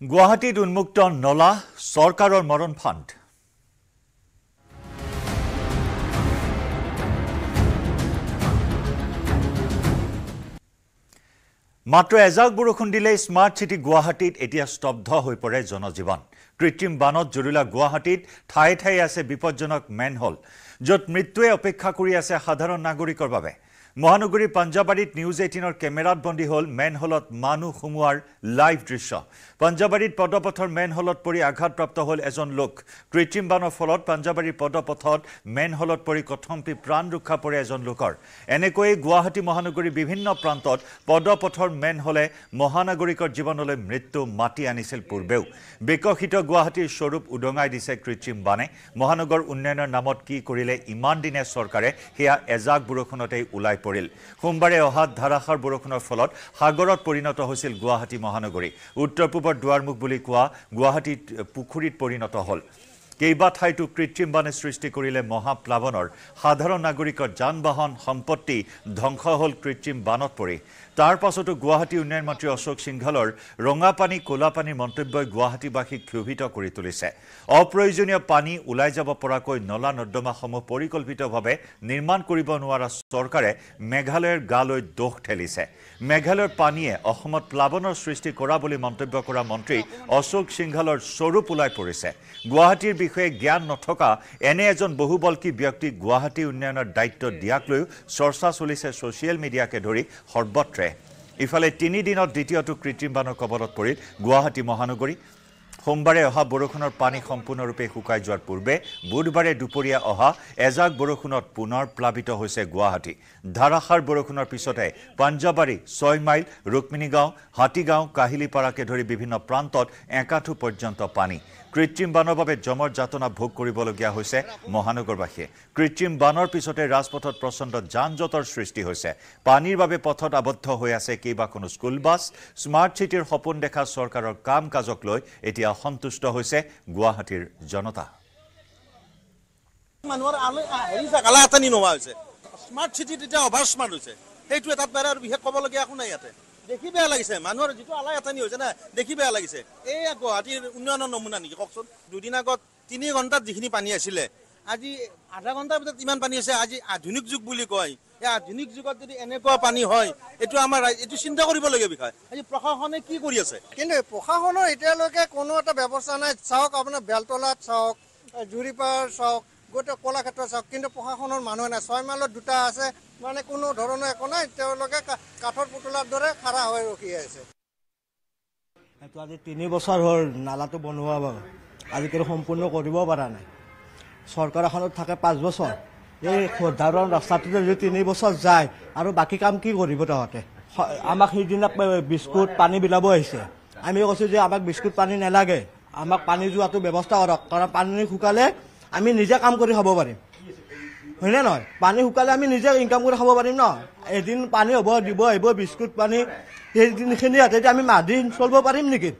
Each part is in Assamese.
গুৱাহাটীত উন্মুক্ত নলা চৰকাৰৰ মৰণ ফাণ্ড মাত্ৰ এজাক বৰষুণ দিলে স্মাৰ্ট সিটি গুৱাহাটীত এতিয়া স্তব্ধ হৈ পৰে জনজীৱন কৃত্ৰিম বানত জুৰুলা গুৱাহাটীত ঠাই ঠাই আছে বিপজ্জনক মেনহল য'ত মৃত্যুৱে অপেক্ষা কৰি আছে সাধাৰণ নাগৰিকৰ বাবে মহানগৰী পাঞ্জাবাৰীত নিউজ 18ৰ কেমেৰাত বন্দী হল মেনহলত মানুহ সুমুৱাৰ লাইভ দৃশ্য পাঞ্জাবাৰীত পদপথৰ মেনহলত পৰি আঘাতপ্ৰাপ্ত হল এজন লোক কৃত্ৰিম বানৰ ফলত পাঞ্জাবাৰীৰ পদপথত মেনহলত পৰি কথম্পি প্ৰাণ ৰক্ষা পৰে এজন লোকৰ এনেকৈ গুৱাহাটী মহানগৰীৰ বিভিন্ন প্ৰান্তত পদপথৰ মেনহলে মহানগৰিকৰ জীৱনলৈ মৃত্যু মাতি আনিছিল পূৰ্বেও বিকশিত গুৱাহাটীৰ স্বৰূপ উদঙাই দিছে কৃত্ৰিম বানে মহানগৰ উন্নয়নৰ নামত কি কৰিলে ইমান দিনে চৰকাৰে হেয়া এজাক বৰষুণতেই উলাই পৰিল সোমবাৰে অহাত ধাৰাসাৰ বৰষুণৰ ফলত সাগৰত পৰিণত হৈছিল গুৱাহাটী মহানগৰী উত্তৰ পূবৰ দুৱাৰমুখ বুলি কোৱা গুৱাহাটীত পুখুৰীত পৰিণত হল কেইবা ঠাইতো কৃত্ৰিম বানে সৃষ্টি কৰিলে মহাপ্লাৱনৰ সাধাৰণ নাগৰিকৰ যান-বাহন সম্পত্তি ধ্বংস হল কৃত্ৰিম বানত পৰি তাৰ পাছতো গুৱাহাটী উন্নয়ন মন্ত্ৰী অশোক সিংঘলৰ ৰঙাপানী কোলাপানীৰ মন্তব্যই গুৱাহাটীবাসীক ক্ষোভিত কৰি তুলিছে অপ্ৰয়োজনীয় পানী ওলাই যাব পৰাকৈ নলা নৰ্দমাসমূহ পৰিকল্পিতভাৱে নিৰ্মাণ কৰিব নোৱাৰা চৰকাৰে মেঘালয়ৰ গালৈ দোষ ঠেলিছে মেঘালয়ৰ পানীয়ে অসমত প্লাৱনৰ সৃষ্টি কৰা বুলি মন্তব্য কৰা মন্ত্ৰী অশোক সিংঘলৰ স্বৰূপ ওলাই পৰিছে গুৱাহাটীৰ বিষয়ে জ্ঞান নথকা এনে এজন বহুবলকী ব্যক্তিক গুৱাহাটী উন্নয়নৰ দায়িত্ব দিয়াক লৈ চৰ্চা চলিছে ছ'চিয়েল মিডিয়াকে ধৰি সৰ্বত্ৰে ইফালে 3 দিনত দ্বিতীয়টো কৃত্ৰিম বানৰ কবলত পৰিল গুৱাহাটী মহানগৰী সোমবাৰে অহা বৰষুণৰ পানী সম্পূৰ্ণৰূপে শুকাই যোৱাৰ পূৰ্বে বুধবাৰে দুপৰীয়া অহা এজাক বৰষুণত পুনৰ প্লাবিত হৈছে গুৱাহাটী ধাৰাসাৰ বৰষুণৰ পিছতে পাঞ্জাবাৰী 6 মাইল ৰুক্মিণীগাঁও হাতীগাঁও কাহিলিপাৰাকে ধৰি বিভিন্ন প্ৰান্তত একাঠু পৰ্যন্ত পানী কৃত্ৰিম বানৰ বাবে জমৰ যাতনা ভোগ কৰিবলগীয়া হৈছে মহানগৰবাসীয়ে কৃত্ৰিম বানৰ পিছতে ৰাজপথত প্ৰচণ্ড যান-জঁটৰ সৃষ্টি হৈছে পানীৰ বাবে পথত আবদ্ধ হৈ আছে কেইবাখনো স্কুল বাছ স্মাৰ্ট সিটিৰ সপোন দেখা চৰকাৰৰ কাম কাজক লৈ এতিয়া সন্তুষ্ট হৈছে গুৱাহাটীৰ জনতা মানুহৰ হেৰি জাগালা এটা নোহোৱা হৈছে স্মাৰ্ট সিটিত এতিয়া অভাৰ স্মাৰ্ট হৈছে সেইটোৱে তাত বাৰে আৰু বিশেষ ক'বলগীয়া একো নাই ইয়াতে দেখি বেয়া লাগিছে মানুহৰ যিটো আলাই এটানি হৈছে না দেখি বেয়া লাগিছে এই গুৱাহাটীৰ উন্নয়নৰ নমুনা নেকি কওকচোন দুদিন আগত 3 ঘণ্টাত যিখিনি পানী আছিলে আজি আধা ঘণ্টাৰ ভিতৰত ইমান পানী আছে আজি আধুনিক যুগ বুলি কয় এই আধুনিক যুগত যদি এনেকুৱা পানী হয় এইটো আমাৰ এইটো চিন্তা কৰিবলগীয়া বিষয় আজি প্ৰশাসনে কি কৰি আছে কিন্তু প্ৰশাসনৰ এতিয়ালৈকে কোনো এটা ব্যৱস্থা নাই চাওক আপোনাৰ বেলতলাত চাওক জুৰিপাৰ চাওক গোটেই কলাক্ষেত্ৰ চাওক কিন্তু প্ৰশাসনৰ মানুহ নাই 6 মাইলত দুটা আছে মানে কোনো ধৰণৰ একো নাই তেওঁলোকে কাঠৰ পুতলাৰ দৰে খাৰা হৈ ৰখি আছে এইটো আজি 3 বছৰ হ'ল নালাটো বনোৱা বাবে আজিকালি সম্পূৰ্ণ কৰিব পৰা নাই চৰকাৰ এখনত থাকে 5 বছৰ এই সাধাৰণ ৰাস্তাটোতে যদি 3 বছৰ যায় আৰু বাকী কাম কি কৰিব তাহতে আমাক সেইদিনা বিস্কুট পানী বিলাব আহিছে আমি কৈছো যে আমাক বিস্কুট পানী নালাগে আমাক পানী যোৱাটো ব্যৱস্থা কৰক কাৰণ পানী শুকালে আমি নিজে কাম কৰি খাব পাৰিম হয়নে নহয় পানী শুকালে আমি নিজে ইনকাম কৰি খাব পাৰিম ন এদিন পানী হ'ব দিব আহিব বিস্কুট পানী সেইদিনখিনি হাতে আমি মাহদিন চলিব পাৰিম নেকি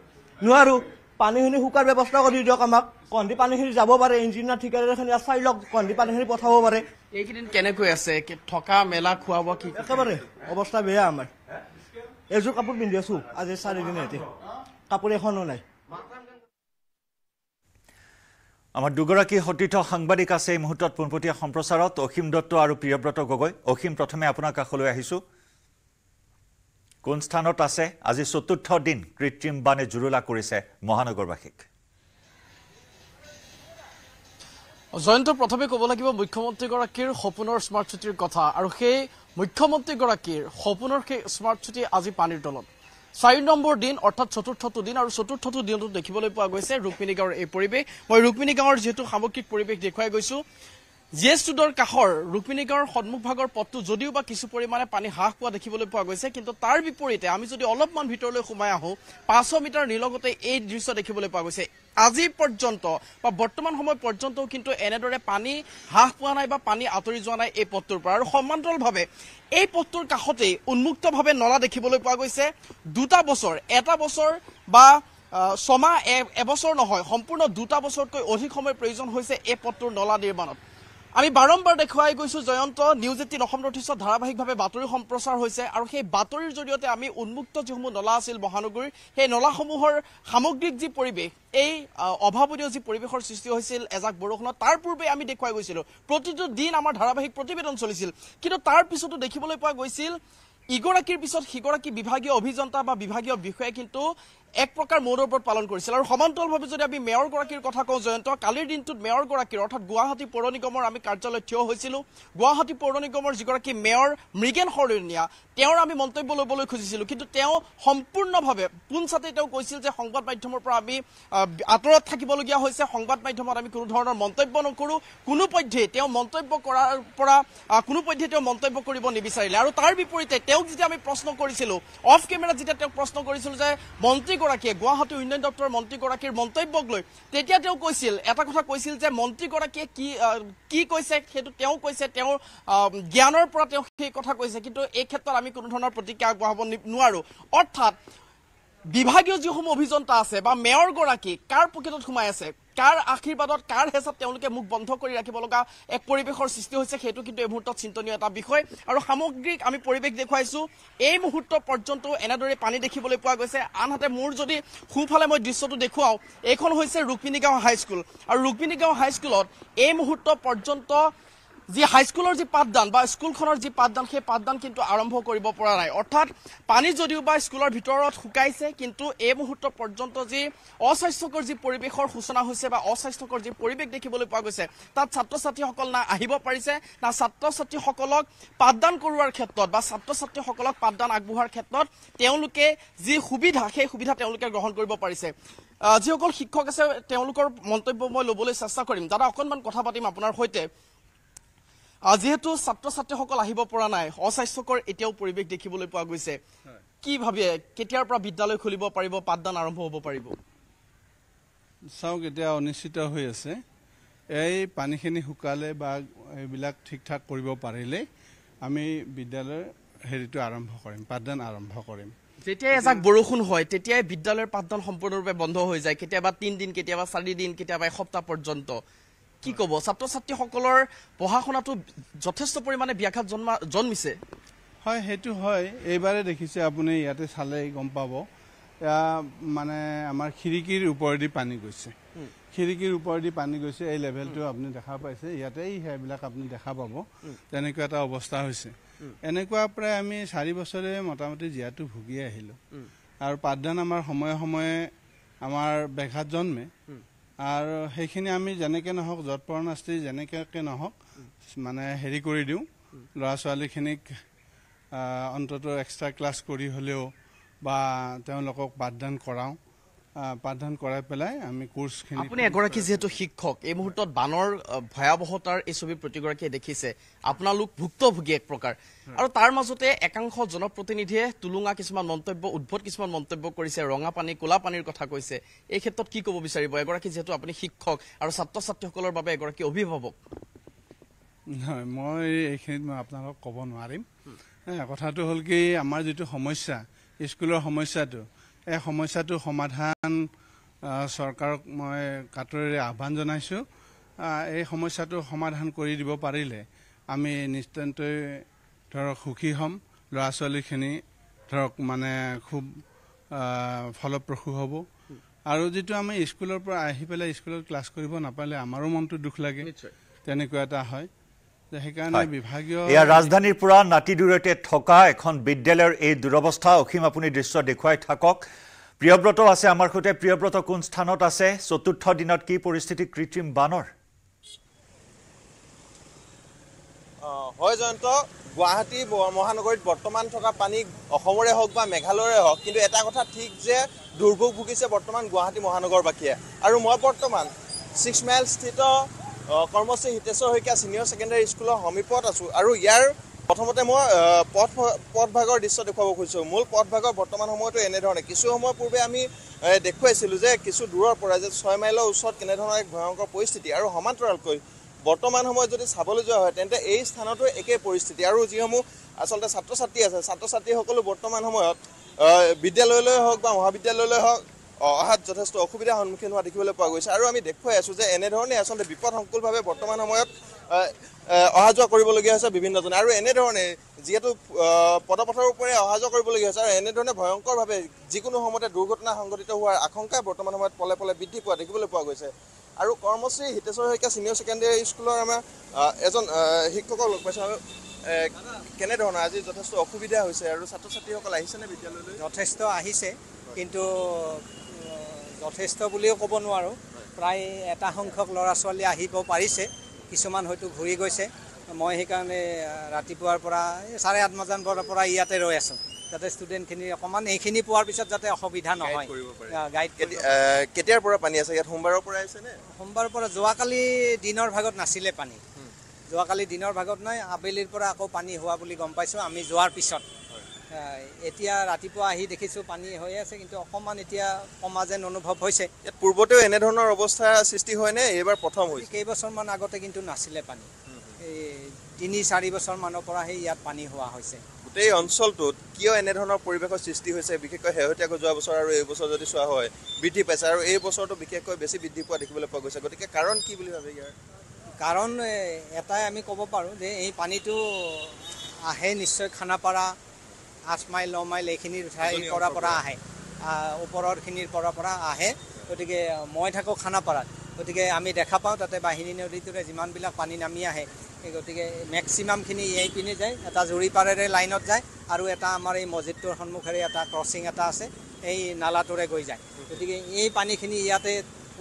নোৱাৰো পানীখিনি শুকাৰ ব্যৱস্থা কৰি দিয়ক আমাক কণ্ঠি পানীখিনি যাব পাৰে ইঞ্জিনিয়াৰ ঠিকাদাৰখিনি চাই লওক কণ্ঠি পানীখিনি পঠাব পাৰে এইকেইদিন কেনেকৈ আছে থকা মেলা খোৱা বোৱা কি একেবাৰে অৱস্থা বেয়া আমাৰ এযোৰ কাপোৰ পিন্ধি আছো আজি 4 দিন এতে কাপোৰ এখনো নাই আমাৰ দুগৰাকী সতীৰ্থ সাংবাদিক আছে এই মুহূৰ্তত পোনপটীয়া সম্প্ৰচাৰত অসীম দত্ত আৰু প্ৰিয়ব্ৰত গগৈ অসীম প্ৰথমে আপোনাৰ কাষলৈ আহিছো কোন স্থানত আছে আজি চতুৰ্থ দিন কৃত্ৰিম বানে জুৰুলা কৰিছে মহানগৰবাসীক জয়ন্ত প্ৰথমে ক'ব লাগিব মুখ্যমন্ত্ৰীগৰাকীৰ সপোনৰ স্মাৰ্ট সিটিৰ কথা আৰু সেই মুখ্যমন্ত্ৰীগৰাকীৰ সপোনৰ সেই স্মাৰ্ট সিটি আজি পানীৰ তলত 4 নম্বৰ দিন অৰ্থাৎ চতুৰ্থটো দিন আৰু চতুৰ্থটো দিনটো দেখিবলৈ পোৱা গৈছে ৰুক্মিণী গাঁৱৰ এই পৰিৱেশ মই ৰুক্মিণী গাঁৱৰ যেহেতু সামগ্ৰিক পৰিৱেশ দেখুৱাই গৈছো জিএছ ৰোডৰ কাষৰ ৰুক্মিণী গাঁৱৰ সন্মুখভাগৰ পথটো যদিও বা কিছু পৰিমাণে পানী হ্ৰাস পোৱা দেখিবলৈ পোৱা গৈছে কিন্তু তাৰ বিপৰীতে আমি যদি অলপমান ভিতৰলৈ সোমাই আহোঁ 500 মিটাৰ নিলগতে এই দৃশ্য দেখিবলৈ পোৱা গৈছে আজি পৰ্যন্ত বা বৰ্তমান সময় পৰ্যন্তও কিন্তু এনেদৰে পানী হ্ৰাস পোৱা নাই বা পানী আঁতৰি যোৱা নাই এই পথটোৰ পৰা আৰু সমান্তৰালভাৱে এই পথটোৰ কাষতেই উন্মুক্তভাৱে নলা দেখিবলৈ পোৱা গৈছে দুটা বছৰ এটা বছৰ বা ছমাহ এবছৰ নহয় সম্পূৰ্ণ দুটা বছৰতকৈ অধিক সময় প্ৰয়োজন হৈছে এই পথটোৰ নলা নিৰ্মাণত আমি বাৰম্বাৰ দেখুৱাই গৈছো জয়ন্ত নিউজ 18 অসম নৰ্থ ইষ্টত ধাৰাবাহিকভাৱে বাতৰি সম্প্ৰচাৰ হৈছে আৰু সেই বাতৰিৰ জৰিয়তে আমি উন্মুক্ত যিসমূহ নলা আছিল মহানগৰীৰ সেই নলাসমূহৰ সামগ্ৰিক যি পৰিৱেশ এই অভাৱনীয় যি পৰিৱেশৰ সৃষ্টি হৈছিল এজাক বৰষুণত তাৰ পূৰ্বে আমি দেখুৱাই গৈছিলো প্ৰতিটো দিন আমাৰ ধাৰাবাহিক প্ৰতিবেদন চলিছিল কিন্তু তাৰ পিছতো দেখিবলৈ পোৱা গৈছিল ইগৰাকীৰ পিছত সিগৰাকী বিভাগীয় অভিযন্তা বা বিভাগীয় বিষয়াই কিন্তু এক প্ৰকাৰ মৌনৰ ওপৰত পালন কৰিছিল আৰু সমান্তৰালভাৱে যদি আমি মেয়ৰগৰাকীৰ কথা কওঁ জয়ন্ত কালিৰ দিনটোত মেয়ৰগৰাকীৰ অৰ্থাৎ গুৱাহাটী পৌৰ নিগমৰ আমি কাৰ্যালয়ত থিয় হৈছিলোঁ গুৱাহাটী পৌৰ নিগমৰ যিগৰাকী মেয়ৰ মৃগেন শৰণীয়া তেওঁৰ আমি মন্তব্য ল'বলৈ খুজিছিলোঁ কিন্তু তেওঁ সম্পূৰ্ণভাৱে পোনছাতে তেওঁ কৈছিল যে সংবাদ মাধ্যমৰ পৰা আমি আঁতৰত থাকিবলগীয়া হৈছে সংবাদ মাধ্যমত আমি কোনো ধৰণৰ মন্তব্য নকৰোঁ কোনোপধ্যেই তেওঁ মন্তব্য কৰাৰ পৰা কোনোপধ্যেই তেওঁ মন্তব্য কৰিব নিবিচাৰিলে আৰু তাৰ বিপৰীতে তেওঁক যেতিয়া আমি প্ৰশ্ন কৰিছিলোঁ অফ কেমেৰাত যেতিয়া তেওঁক প্ৰশ্ন কৰিছিলোঁ যে মন্ত্ৰীগৰাকীয়ে গুৱাহাটী উন্নয়ন দপ্তৰৰ মন্ত্ৰীগৰাকীৰ মন্তব্যক লৈ তেতিয়া তেওঁ কৈছিল এটা কথা কৈছিল যে মন্ত্ৰীগৰাকীয়ে কি কৈছে সেইটো তেওঁ কৈছে তেওঁৰ জ্ঞানৰ পৰা তেওঁ সেই কথা কৈছে কিন্তু এই ক্ষেত্ৰত আমি কোনো ধৰণৰ প্ৰতিক্ৰিয়া আগবঢ়াব নোৱাৰো অৰ্থাৎ বিভাগীয় যিসমূহ অভিযন্তা আছে বা মেয়ৰগৰাকী কাৰ পকেটত সোমাই আছে কাৰ আশীৰ্বাদত কাৰ হেঁচাত তেওঁলোকে মুখ বন্ধ কৰি ৰাখিব লগা এক পৰিৱেশৰ সৃষ্টি হৈছে সেইটো কিন্তু এই মুহূৰ্তত চিন্তনীয় এটা বিষয় আৰু সামগ্ৰিক আমি পৰিৱেশ দেখুৱাইছো এই মুহূৰ্ত পৰ্যন্ত এনেদৰে পানী দেখিবলৈ পোৱা গৈছে আনহাতে মোৰ যদি সোঁফালে মই দৃশ্যটো দেখুৱাওঁ এইখন হৈছে ৰুক্মিণীগাঁও হাইস্কুল আৰু ৰুক্মিণীগাঁও হাইস্কুলত এই মুহূৰ্ত পৰ্যন্ত যি হাইস্কুলৰ যি পাঠদান বা স্কুলখনৰ যি পাঠদান সেই পাঠদান কিন্তু আৰম্ভ কৰিব পৰা নাই অৰ্থাৎ পানী যদিও বা স্কুলৰ ভিতৰত শুকাইছে কিন্তু এই মুহূৰ্ত পৰ্যন্ত যি অস্বাস্থ্যকৰ যি পৰিৱেশৰ সূচনা হৈছে বা অস্বাস্থ্যকৰ যি পৰিৱেশ দেখিবলৈ পোৱা গৈছে তাত ছাত্ৰ ছাত্ৰীসকল না আহিব পাৰিছে না ছাত্ৰ ছাত্ৰীসকলক পাঠদান কৰোৱাৰ ক্ষেত্ৰত বা ছাত্ৰ ছাত্ৰীসকলক পাঠদান আগবঢ়োৱাৰ ক্ষেত্ৰত তেওঁলোকে যি সুবিধা সেই সুবিধা তেওঁলোকে গ্ৰহণ কৰিব পাৰিছে যিসকল শিক্ষক আছে তেওঁলোকৰ মন্তব্য মই ল'বলৈ চেষ্টা কৰিম দাদা অকণমান কথা পাতিম আপোনাৰ সৈতে যেহেতু ছাত্ৰ ছাত্ৰীসকল আহিব পৰা নাই অস্বাস্থ্যকৰ এতিয়াও পৰিৱেশ দেখিবলৈ পোৱা গৈছে কি ভাবে কেতিয়াৰ পৰা বিদ্যালয় খুলিব পাৰিব পাঠদান আৰম্ভ হ'ব পাৰিব চাওক এতিয়া অনিশ্চিত হৈ আছে এই পানীখিনি শুকালে বা এইবিলাক ঠিক ঠাক কৰিব পাৰিলে আমি বিদ্যালয়ৰ হেৰিটো আৰম্ভ কৰিম পাঠদান আৰম্ভ কৰিম যেতিয়া এজাক বৰষুণ হয় তেতিয়াই বিদ্যালয়ৰ পাঠদান সম্পূৰ্ণৰূপে বন্ধ হৈ যায় কেতিয়াবা 3 দিন কেতিয়াবা 4 দিন কেতিয়াবা এসপ্তাহ পৰ্যন্ত কি ক'ব ছাত্ৰ ছাত্ৰীসকলৰ পঢ়া শুনাটো যথেষ্ট পৰিমাণে ব্যাঘাত জন্মিছে হয় সেইটো হয় এইবাৰে দেখিছে আপুনি ইয়াতে চালে গম পাব মানে আমাৰ খিৰিকীৰ ওপৰেদি পানী গৈছে খিৰিকীৰ ওপৰেদি পানী গৈছে এই লেভেলটো আপুনি দেখা পাইছে ইয়াতে সেইবিলাক আপুনি দেখা পাব তেনেকুৱা এটা অৱস্থা হৈছে এনেকুৱা প্ৰায় আমি 4 বছৰে মোটামুটি জীয়াটো ভুগি আহিলোঁ আৰু পাঠদান আমাৰ সময়ে সময়ে আমাৰ ব্যাঘাত জন্মে আৰু সেইখিনি আমি যেনেকৈ নহওক যৎপৰোনাস্তি যেনেকৈ নহওক মানে হেৰি কৰি দিওঁ ল'ৰা ছোৱালীখিনিক অন্তত এক্সট্ৰা ক্লাছ কৰি হ'লেও বা তেওঁলোকক পাঠদান কৰাওঁ পাঠদান কৰাই পেলাই আমি কোৰ্চখিনি আপুনি এগৰাকী যেহেতু শিক্ষক এই মুহূৰ্তত বানৰ ভয়াৱহতাৰ এই ছবি প্ৰতিগৰাকীয়ে দেখিছে আপোনালোক ভুক্তভোগী এক প্ৰকাৰ আৰু তাৰ মাজতে একাংশ জনপ্ৰতিনিধিয়ে তুলুঙা কিছুমান মন্তব্য উদ্ভট কিছুমান মন্তব্য কৰিছে ৰঙা পানী ক'লা পানীৰ কথা কৈছে এই ক্ষেত্ৰত কি ক'ব বিচাৰিব এগৰাকী যেহেতু আপুনি শিক্ষক আৰু ছাত্ৰ ছাত্ৰীসকলৰ বাবে এগৰাকী অভিভাৱক নহয় মই এইখিনিত মই আপোনালোকক ক'ব নোৱাৰিম কথাটো হ'ল কি আমাৰ যিটো সমস্যা স্কুলৰ সমস্যাটো এই সমস্যাটো সমাধান চৰকাৰক মই কাটৰেৰে আহ্বান জনাইছোঁ এই সমস্যাটো সমাধান কৰি দিব পাৰিলে আমি নিশ্চয়কৈ ধৰক সুখী হ'ম ল'ৰা ছোৱালীখিনি ধৰক মানে খুব ফলপ্ৰসূ হ'ব আৰু যিটো আমি স্কুলৰ পৰা আহি পেলাই স্কুলত ক্লাছ কৰিব নাপালে আমাৰো মনটো দুখ লাগে তেনেকুৱা এটা হয় সেইকাৰণে বিভাগীয় এয়া ৰাজধানীৰ পৰা নাতি দূৰতে থকা এখন বিদ্যালয়ৰ এই দুৰৱস্থা অসীম আপুনি দৃশ্য দেখুৱাই থাকক প্ৰিয়ব্ৰত আছে আমাৰ সৈতে প্ৰিয়ব্ৰত কোন স্থানত আছে চতুৰ্থ দিনত কি পৰিস্থিতি কৃত্ৰিম বানৰ হয় জয়ন্ত গুৱাহাটী মহানগৰীত বৰ্তমান থকা পানী অসমৰে হওক বা মেঘালয়ৰে হওক কিন্তু এটা কথা ঠিক যে দুৰ্ভোগ ভুগিছে বৰ্তমান গুৱাহাটী মহানগৰবাসীয়ে আৰু মই বৰ্তমান 6 মাইল স্থিত কৰ্মশ্ৰী হিতেশ্বৰ শইকীয়া ছিনিয়ৰ ছেকেণ্ডেৰী স্কুলৰ সমীপত আছোঁ আৰু ইয়াৰ প্ৰথমতে মই পথভাগৰ দৃশ্য দেখুৱাব খুজিছোঁ মূল পথভাগৰ বৰ্তমান সময়তো এনেধৰণে কিছু সময় পূৰ্বে আমি দেখুৱাইছিলোঁ যে কিছু দূৰৰ পৰা যে 6 মাইলৰ ওচৰত কেনেধৰণৰ এক ভয়ংকৰ পৰিস্থিতি আৰু সমান্তৰালকৈ বৰ্তমান সময়ত যদি চাবলৈ যোৱা হয় তেন্তে এই স্থানতো একেই পৰিস্থিতি আৰু যিসমূহ আচলতে ছাত্ৰ ছাত্ৰী আছে ছাত্ৰ ছাত্ৰীসকলো বৰ্তমান সময়ত বিদ্যালয়লৈ হওক বা মহাবিদ্যালয়লৈ হওক অহাত যথেষ্ট অসুবিধাৰ সন্মুখীন হোৱা দেখিবলৈ পোৱা গৈছে আৰু আমি দেখুৱাই আছোঁ যে এনেধৰণে আচলতে বিপদসংকুলভাৱে বৰ্তমান সময়ত অহা যোৱা কৰিবলগীয়া হৈছে বিভিন্নজনে আৰু এনেধৰণে যিহেতু পদপথৰ ওপৰে অহা যোৱা কৰিবলগীয়া হৈছে আৰু এনেধৰণে ভয়ংকৰভাৱে যিকোনো সময়তে দুৰ্ঘটনা সংঘটিত হোৱাৰ আশংকাই বৰ্তমান সময়ত পলে পলে বৃদ্ধি পোৱা দেখিবলৈ পোৱা গৈছে আৰু কৰ্মশ্ৰী হিতেশ্বৰ শইকীয়া ছিনিয়ৰ ছেকেণ্ডেৰী স্কুলৰ আমাৰ এজন শিক্ষকক লগ পাইছোঁ আৰু কেনেধৰণৰ আজি যথেষ্ট অসুবিধা হৈছে আৰু ছাত্ৰ ছাত্ৰীসকল আহিছেনে বিদ্যালয়লৈ যথেষ্ট আহিছে কিন্তু যথেষ্ট বুলিও ক'ব নোৱাৰোঁ প্ৰায় এটা সংখ্যক ল'ৰা ছোৱালী আহিব পাৰিছে কিছুমান হয়তো ঘূৰি গৈছে মই সেইকাৰণে ৰাতিপুৱাৰ পৰা 8:30 বজাৰ পৰা ইয়াতে ৰৈ আছোঁ যাতে ষ্টুডেণ্টখিনি অকণমান এইখিনি পোৱাৰ পিছত যাতে অসুবিধা নহয় গাইড কেতিয়াৰ পৰা পানী আছে ইয়াত সোমবাৰৰ পৰা আহিছেনে সোমবাৰৰ পৰা যোৱাকালি দিনৰ ভাগত নাছিলে পানী যোৱাকালি দিনৰ ভাগত নাই আবেলিৰ পৰা আকৌ পানী হোৱা বুলি গম পাইছোঁ আমি যোৱাৰ পিছত এতিয়া ৰাতিপুৱা আহি দেখিছোঁ পানী হৈ আছে কিন্তু অকণমান এতিয়া কমা যেন অনুভৱ হৈছে ইয়াত পূৰ্বতেও এনেধৰণৰ অৱস্থা সৃষ্টি হয়নে এইবাৰ প্ৰথম হৈছে কেইবছৰমান আগতে কিন্তু নাছিলে পানী এই 3-4 বছৰমানৰ পৰাহে ইয়াত পানী হোৱা হৈছে গোটেই অঞ্চলটোত কিয় এনেধৰণৰ পৰিৱেশৰ সৃষ্টি হৈছে বিশেষকৈ শেহতীয়াকৈ যোৱা বছৰ আৰু এই বছৰ যদি চোৱা হয় বৃদ্ধি পাইছে আৰু এই বছৰটো বিশেষকৈ বেছি বৃদ্ধি পোৱা দেখিবলৈ পোৱা গৈছে গতিকে কাৰণ কি বুলি ভাবে ইয়াৰ কাৰণ এটাই আমি ক'ব পাৰোঁ যে এই পানীটো আহে নিশ্চয় খানাপাৰা 8 মাইল 9 মাইল এইখিনিৰ ঠাইৰ পৰা আহে ওপৰৰখিনিৰ পৰা আহে গতিকে মই থাকোঁ খানাপাৰাত গতিকে আমি দেখা পাওঁ তাতে বাহিনী নদীটোৰে যিমানবিলাক পানী নামি আহে গতিকে মেক্সিমামখিনি এই পিনে যায় এটা জুৰিপাৰেৰে লাইনত যায় আৰু এটা আমাৰ এই মছজিদটোৰ সন্মুখেৰে এটা ক্ৰছিং এটা আছে এই নালাটোৰে গৈ যায় গতিকে এই পানীখিনি ইয়াতে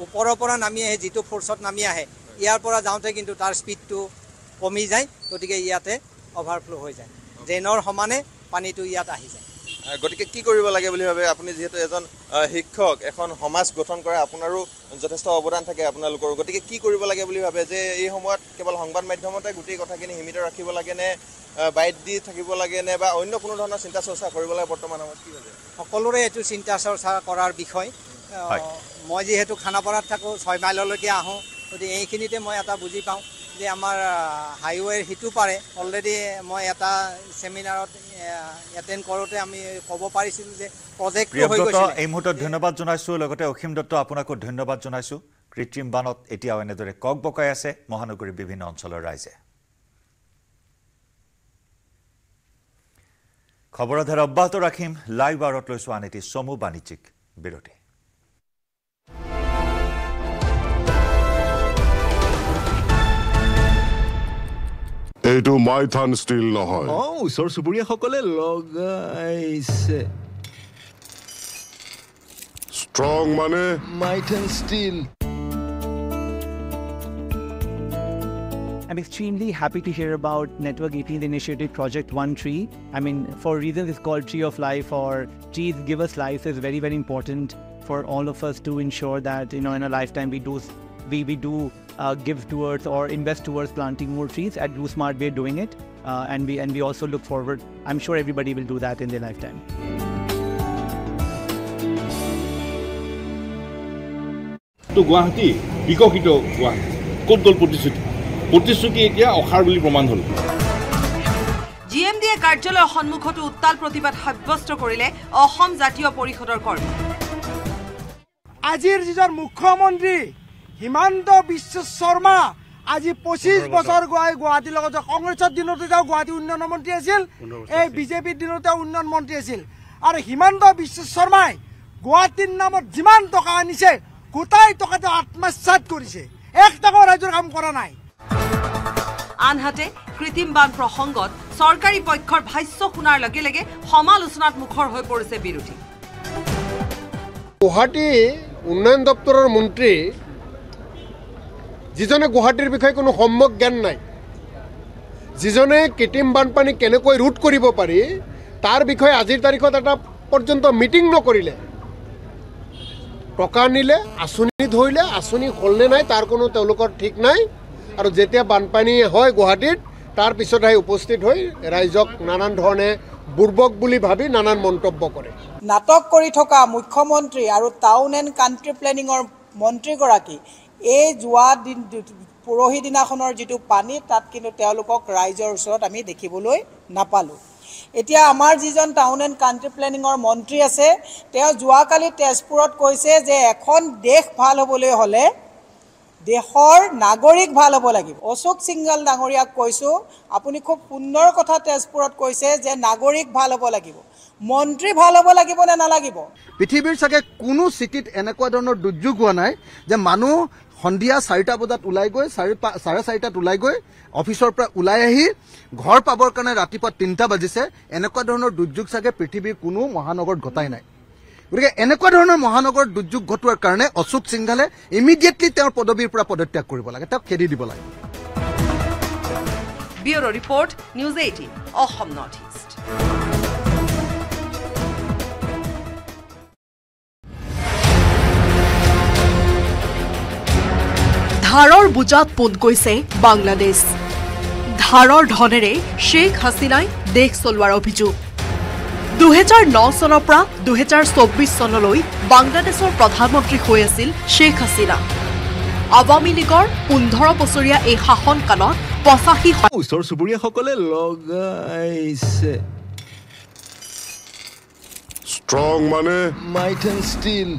ওপৰৰ পৰা নামি আহে যিটো ফ'ৰ্চত নামি আহে ইয়াৰ পৰা যাওঁতে কিন্তু তাৰ স্পীডটো কমি যায় গতিকে ইয়াতে অভাৰফ্ল' হৈ যায় ড্ৰেইনৰ সমানে পানীটো ইয়াত আহি যায় গতিকে কি কৰিব লাগে বুলি ভাবে আপুনি যিহেতু এজন শিক্ষক এখন সমাজ গঠন কৰা আপোনাৰো যথেষ্ট অৱদান থাকে আপোনালোকৰ গতিকে কি কৰিব লাগে বুলি ভাবে যে এই সময়ত কেৱল সংবাদ মাধ্যমতে গোটেই কথাখিনি সীমিত ৰাখিব লাগে নে বাইট দি থাকিব লাগে নে বা অন্য কোনো ধৰণৰ চিন্তা চৰ্চা কৰিব লাগে বৰ্তমান সময়ত কি ভাবে সকলোৰে এইটো চিন্তা চৰ্চা কৰাৰ বিষয় মই যিহেতু খানাপাৰাত থাকোঁ 6 মাইললৈকে আহোঁ গতিকে এইখিনিতে মই এটা বুজি পাওঁ যে আমাৰ হাইৱেৰ সিটো পাৰে অলৰেডি মই এটা সেমিনাৰত এটেণ্ড কৰোঁতে আমি ক'ব পাৰিছিলোঁ যে প্ৰজেক্টটো হৈ গৈছে এই মুহূৰ্তত ধন্যবাদ জনাইছোঁ লগতে অসীম দত্ত আপোনাকো ধন্যবাদ জনাইছোঁ কৃত্ৰিম বানত এতিয়াও এনেদৰে ককবকাই আছে মহানগৰীৰ বিভিন্ন অঞ্চলৰ ৰাইজে খবৰৰ ধাৰা অব্যাহত ৰাখিম লাইভ আৰত লৈছোঁ আন এটি চমু বাণিজ্যিক বিৰতি এইটো মাইথান ষ্টিল নহয় ওচৰ চুবুৰীয়াসকলে লগাইছে ষ্ট্ৰং মানে Maithan steel I'm extremely happy to hear about Network 18's initiative Project One Tree. I mean, for reasons it's called Tree of Life or Trees Give Us Life is very, very important for all of us to ensure that, you know, in a lifetime we do give towards or invest towards planting more trees. At GrowSmart we are doing it and we also look forward. I'm sure everybody will do that in their lifetime. তো গুৱাহাটী বিকশিত গুৱাহাটী ক'ত গ'ল প্ৰতিশ্ৰুতি এতিয়া অসাৰ বুলি প্ৰমাণ হ'ল জিএমডিএ কাৰ্যালয়ৰ সন্মুখতো উত্তাল প্ৰতিবাদ সাব্যস্ত কৰিলে অসম জাতীয় পৰিষদৰ কৰ্মী আজিৰ যিজন মুখ্যমন্ত্ৰী হিমন্ত বিশ্ব শৰ্মা আজি 25 বছৰ গুৱাহাটীৰ লগত কংগ্ৰেছৰ দিনতে তেওঁ গুৱাহাটী উন্নয়ন মন্ত্ৰী আছিল এই বিজেপিৰ দিনতে উন্নয়ন মন্ত্ৰী আছিল আৰু হিমন্ত বিশ্ব শৰ্মাই গুৱাহাটীৰ নামত যিমান টকা আনিছে গোটাই টকা তেওঁ আত্মসাৎ কৰিছে এক টকা ৰাইজৰ কাম কৰা নাই আনহাতে কৃত্ৰিম বান প্ৰসংগত চৰকাৰী পক্ষৰ ভাষ্য শুনাৰ লগে লগে সমালোচনাত মুখৰ হৈ পৰিছে বিৰোধী গুৱাহাটী উন্নয়ন দপ্তৰৰ মন্ত্ৰী যিজনে গুৱাহাটীৰ বিষয়ে কোনো সম্যক জ্ঞান নাই যিজনে কৃত্ৰিম বানপানী কেনেকৈ ৰোধ কৰিব পাৰি তাৰ বিষয়ে আজিৰ তাৰিখত এটা পৰ্যন্ত মিটিং নকৰিলে টকা নিলে আঁচনি ধৰিলে আঁচনি হ'লনে নাই তাৰ কোনো তেওঁলোকৰ ঠিক নাই আৰু যেতিয়া বানপানী হয় গুৱাহাটীত তাৰ পিছত আহি উপস্থিত হৈ ৰাইজক নানান ধৰণে বুৰ্বক বুলি ভাবি নানান মন্তব্য কৰে নাটক কৰি থকা মুখ্যমন্ত্ৰী আৰু টাউন এণ্ড কাণ্ট্ৰি প্লেনিঙৰ মন্ত্ৰীগৰাকী এই যোৱা দিন পৰহি দিনাখনৰ যিটো পানী তাত কিন্তু তেওঁলোকক ৰাইজৰ ওচৰত আমি দেখিবলৈ নাপালোঁ এতিয়া আমাৰ যিজন টাউন এণ্ড কাণ্ট্ৰি প্লেনিঙৰ মন্ত্ৰী আছে তেওঁ যোৱাকালি তেজপুৰত কৈছে যে এখন দেশ ভাল হ'বলৈ হ'লে দেশৰ নাগৰিক ভাল হ'ব লাগিব অশোক সিংঘল ডাঙৰীয়াক কৈছোঁ আপুনি খুব সুন্দৰ কথা তেজপুৰত কৈছে যে নাগৰিক ভাল হ'ব লাগিব মন্ত্ৰী ভাল হ'ব লাগিব নে নালাগিব পৃথিৱীৰ চাগে কোনো চিটিত এনেকুৱা ধৰণৰ দুৰ্যোগ হোৱা নাই যে মানুহ সন্ধিয়া 4টা বজাত ওলাই গৈ 4:30টাত ওলাই গৈ অফিচৰ পৰা ওলাই আহি ঘৰ পাবৰ কাৰণে ৰাতিপুৱা 3টা বাজিছে এনেকুৱা ধৰণৰ দুৰ্যোগ চাগে পৃথিৱীৰ কোনো মহানগৰত ঘটাই নাই গতিকে এনেকুৱা ধৰণৰ মহানগৰত দুৰ্যোগ ঘটোৱাৰ কাৰণে অশোক সিংঘলে ইমিডিয়েটলি তেওঁৰ পদবীৰ পৰা পদত্যাগ কৰিব লাগে তেওঁক খেদি দিব লাগে bureau report news 18 Assam north east ধাৰৰ বুজাত পোত গৈছে বাংলাদেশ ধাৰৰ ধনেৰে শেখ হাছিনাই দেশ চলোৱাৰ অভিযোগ 2009 চনৰ পৰা 2024 চনলৈ বাংলাদেশৰ প্ৰধানমন্ত্ৰী হৈ আছিল শেখ হাছিনা আৱামী লীগৰ 15 বছৰীয়া এই শাসনকালত 85 ওচৰ চুবুৰীয়াসকলে লগাইছে ষ্ট্ৰং মানে মাইথান ষ্টীল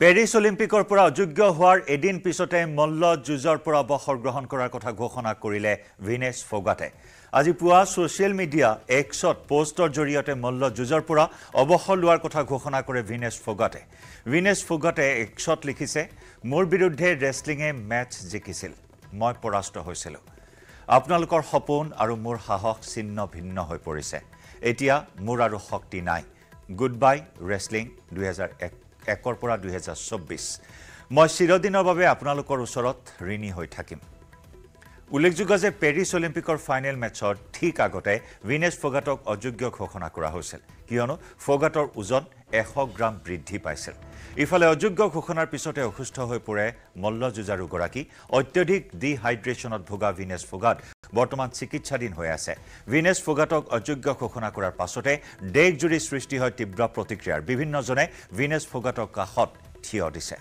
পেৰিছ অলিম্পিকৰ পৰা অযোগ্য হোৱাৰ এদিন পিছতে মল্ল যুঁজৰ পৰা অৱসৰ গ্ৰহণ কৰাৰ কথা ঘোষণা কৰিলে ভিনেছ ফগাটে আজি পুৱা ছ'চিয়েল মিডিয়া এক্সত পোষ্টৰ জৰিয়তে মল্ল যুঁজৰ পৰা অৱসৰ লোৱাৰ কথা ঘোষণা কৰে ভিনেছ ফগাটে এক্সত লিখিছে মোৰ বিৰুদ্ধে ৰেছলিঙে মেচ জিকিছিল মই পৰাস্ত হৈছিলোঁ আপোনালোকৰ সপোন আৰু মোৰ সাহস ছিন্ন ভিন্ন হৈ পৰিছে এতিয়া মোৰ আৰু শক্তি নাই গুড বাই ৰেছলিং 2001 পৰা 2024 মই চিৰদিনৰ বাবে আপোনালোকৰ ওচৰত ঋণী হৈ থাকিম উল্লেখযোগ্য যে পেৰিছ অলিম্পিকৰ ফাইনেল মেচৰ ঠিক আগতে ভিনেছ ফগাটক অযোগ্য ঘোষণা কৰা হৈছিল কিয়নো ফগাটৰ ওজন 100 গ্ৰাম বৃদ্ধি পাইছিল ইফালে অযোগ্য ঘোষণাৰ পিছতে অসুস্থ হৈ পৰে মল্ল যুঁজাৰুগৰাকী অত্যধিক ডিহাইড্ৰেশ্যনত ভোগা ভিনেছ ফগাট বৰ্তমান চিকিৎসাধীন হৈ আছে ভিনেছ ফগাটক অযোগ্য ঘোষণা কৰাৰ পাছতে দেশজুৰি সৃষ্টি হয় তীব্ৰ প্ৰতিক্ৰিয়াৰ বিভিন্নজনে ভিনেছ ফগাটক কাষত থিয় দিছে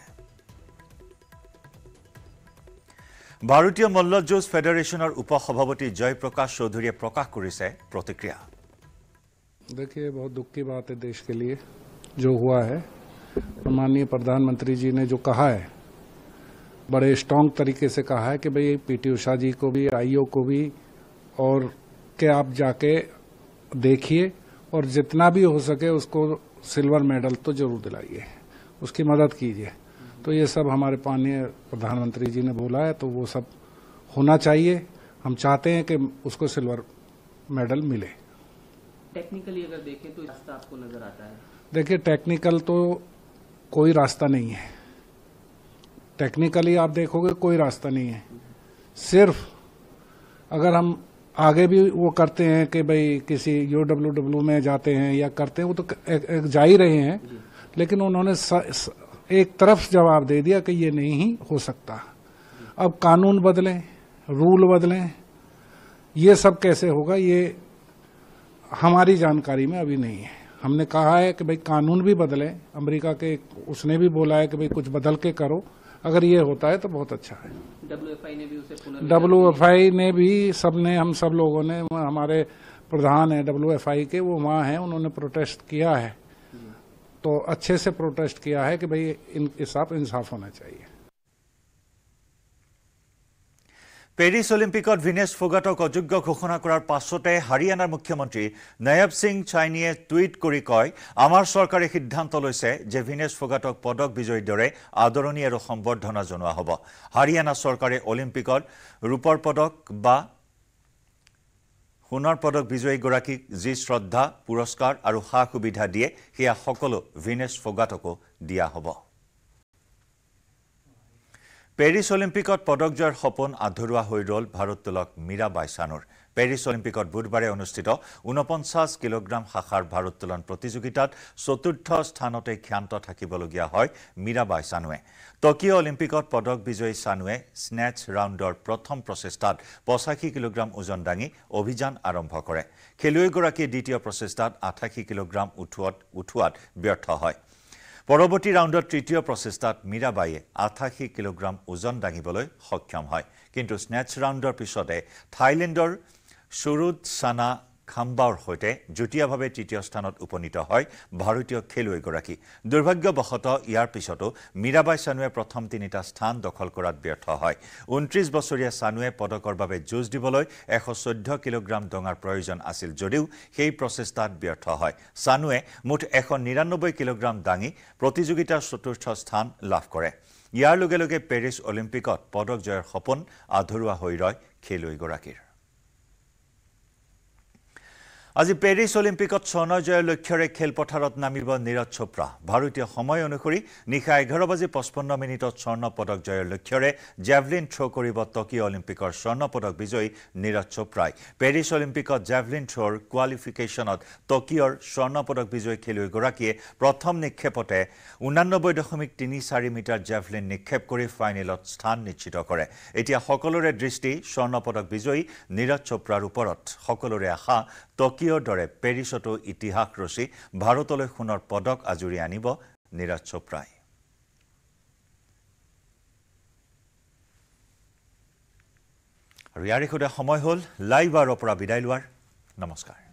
ভাৰতীয় মল্লযুঁজ ফেডাৰেশনৰ উপসভাপতি জয়প্ৰকাশ চৌধুৰীয়ে প্ৰকাশ কৰিছে প্ৰতিক্ৰিয়া देखिए बहुत दुख की बात है देश के लिए जो हुआ है माननीय प्रधानमंत्री जी ने जो कहा है बड़े स्ट्रॉन्ग तरीके से कहा है कि भाई पीटी उषा जी को भी आईओ को भी और के आप जाके देखिए और जितना भी हो सके उसको सिल्वर मेडल तो जरूर दिलाइए उसकी मदद कीजिए तो ये सब हमारे माननीय प्रधानमंत्री जी ने बोला है तो वो सब होना चाहिए हम चाहते हैं कि उसको सिल्वर मेडल मिले टेक्निकली अगर देखें तो रास्ता आपको नजर आता है देखिए टेक्निकल तो कोई रास्ता नहीं है टेक्निकली आप देखोगे कोई रास्ता नहीं है सिर्फ अगर हम आगे भी वो करते हैं कि भाई किसी UWW में जाते हैं या करते हैं वो तो एक जा ही रहे हैं लेकिन उन्होंने एक तरफ जवाब दे दिया कि ये नहीं ही हो सकता अब कानून बदलें रूल बदलें ये सब कैसे होगा ये हमारी जानकारी में अभी नहीं है हमने कहा है कि भाई कानून भी बदले अमेरिका के उसने भी बोला है कि भाई कुछ बदल के करो अगर ये होता है तो बहुत अच्छा है WFI ने भी उसे WFI ने भी सबने हम सब लोगों ने हमारे प्रधान है WFI के वो वहाँ हैं उन्होंने प्रोटेस्ट किया है तो अच्छे से प्रोटेस्ट किया है कि भाई इनके साथ इंसाफ होना चाहिए পেৰিছ অলিম্পিকত ভিনেছ ফগাটক অযোগ্য ঘোষণা কৰাৰ পাছতে হাৰিয়ানাৰ মুখ্যমন্ত্ৰী নয়ব সিং চাইনিয়ে টুইট কৰি কয় আমাৰ চৰকাৰে সিদ্ধান্ত লৈছে যে ভিনেছ ফগাটক পদক বিজয়ীৰ দৰে আদৰণি আৰু সম্বৰ্ধনা জনোৱা হ'ব হাৰিয়ানা চৰকাৰে অলিম্পিকত ৰূপৰ পদক বা সোণৰ পদক বিজয়ীগৰাকীক যি শ্ৰদ্ধা পুৰস্কাৰ আৰু সা সুবিধা দিয়ে সেয়া সকলো ভিনেছ ফগাটকো দিয়া হ'ব পেৰিছ অলিম্পিকত পদক জয়ৰ সপোন আধৰুৱা হৈ ৰল ভাৰোত্তোলক মীৰাবাই চানুৰ পেৰিছ অলিম্পিকত বুধবাৰে অনুষ্ঠিত 49 কিলোগ্ৰাম শাখাৰ ভাৰোত্তোলন প্ৰতিযোগিতাত চতুৰ্থ স্থানতে ক্ষান্ত থাকিবলগীয়া হয় মীৰাবাই চানুৱে টকিঅ অলিম্পিকত পদক বিজয়ী চানুৱে স্নেচ ৰাউণ্ডৰ প্ৰথম প্ৰচেষ্টাত 85 কিলোগ্ৰাম ওজন দাঙি অভিযান আৰম্ভ কৰে খেলুৱৈগৰাকীয়ে দ্বিতীয় প্ৰচেষ্টাত 88 কিলোগ্ৰাম উঠোৱাত ব্যৰ্থ হয় পৰৱৰ্তী ৰাউণ্ডত তৃতীয় প্ৰচেষ্টাত মীৰাবাইয়ে 88 কিলোগ্ৰাম ওজন দাঙিবলৈ সক্ষম হয় কিন্তু স্নেটচ ৰাউণ্ডৰ পিছতে থাইলেণ্ডৰ সুৰুদ সানা খাম্বাৰ সৈতে যুটীয়াভাৱে তৃতীয় স্থানত উপনীত হয় ভাৰতীয় খেলুৱৈগৰাকী দুৰ্ভাগ্যবশতঃ ইয়াৰ পিছতো মীৰাবাই চানুৱে প্ৰথম তিনিটা স্থান দখল কৰাত ব্যৰ্থ হয় 29 বছৰীয়া চানুৱে পদকৰ বাবে যুঁজ দিবলৈ 114 কিলোগ্ৰাম ডঙাৰ প্ৰয়োজন আছিল যদিও সেই প্ৰচেষ্টাত ব্যৰ্থ হয় চানুৱে মুঠ 199 কিলোগ্ৰাম দাঙি প্ৰতিযোগিতাৰ চতুৰ্থ স্থান লাভ কৰে ইয়াৰ লগে লগে পেৰিছ অলিম্পিকত পদক জয়ৰ সপোন আধৰুৱা হৈ ৰয় খেলুৱৈগৰাকীৰ আজি পেৰিছ অলিম্পিকত স্বৰ্ণ জয়ৰ লক্ষ্যৰে খেলপথাৰত নামিব নীৰজ চোপ্ৰা ভাৰতীয় সময় অনুসৰি নিশা 11:55 স্বৰ্ণ পদক জয়ৰ লক্ষ্যৰে জেভলিন থ্ৰ কৰিব টকিঅ অলিম্পিকৰ স্বৰ্ণ পদক বিজয়ী নীৰজ চোপ্ৰাই পেৰিছ অলিম্পিকত জেভলিন থ্ৰৰ কোৱালিফিকেশ্যনত টকিঅৰ স্বৰ্ণ পদক বিজয়ী খেলুৱৈগৰাকীয়ে প্ৰথম নিক্ষেপতে 89.34 মিটাৰ জেভলিন নিক্ষেপ কৰি ফাইনেলত স্থান নিশ্চিত কৰে এতিয়া সকলোৰে দৃষ্টি স্বৰ্ণ পদক বিজয়ী নীৰজ চোপ্ৰাৰ ওপৰত সকলোৰে আশা টকিঅৰ দৰে পেৰিছতো ইতিহাস ৰচি ভাৰতলৈ সোণৰ পদক আজুৰি আনিব নীৰজ চোপ্ৰাই আৰু ইয়াৰ সময় হ'ল লাইভ আৰৰ পৰা বিদায় লোৱাৰ নমস্কাৰ